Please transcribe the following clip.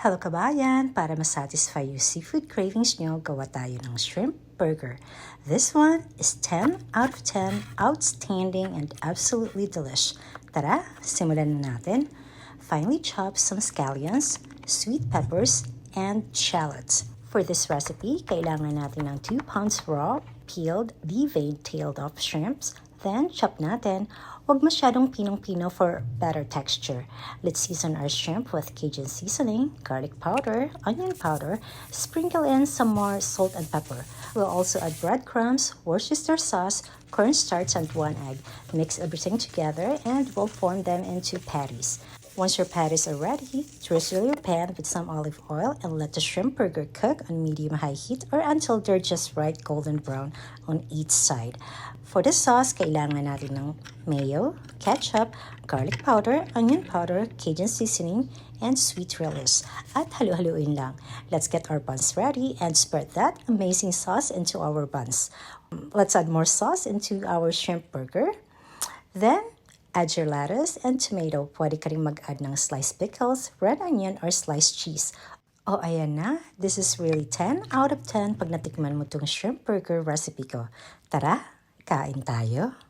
Hello kabayan! Para masatisfy yung seafood cravings nyo, gawa tayo ng shrimp burger. This one is 10 out of 10, outstanding and absolutely delish. Tara, simulan na natin. Finely chop some scallions, sweet peppers, and shallots. For this recipe, kailangan natin ng 2 pounds raw, peeled, deveined, tailed-off shrimps. Then, chop natin. Huwag masyadong pinong-pino for better texture. Let's season our shrimp with Cajun seasoning, garlic powder, onion powder, sprinkle in some more salt and pepper. We'll also add breadcrumbs, Worcestershire sauce, cornstarch, and 1 egg. Mix everything together and we'll form them into patties. Once your patties are ready, drizzle your pan with some olive oil and let the shrimp burger cook on medium-high heat or until they're just right golden brown on each side. For the sauce, kailangan natin ng mayo, ketchup, garlic powder, onion powder, Cajun seasoning, and sweet relish. At halu-haluin lang. Let's get our buns ready and spread that amazing sauce into our buns. Let's add more sauce into our shrimp burger. Then, add your lettuce and tomato. Pwede ka rin mag-add ng sliced pickles, red onion, or sliced cheese. Oh, ayan na. This is really 10 out of 10 pag natikman mo tong shrimp burger recipe ko. Tara, kain tayo!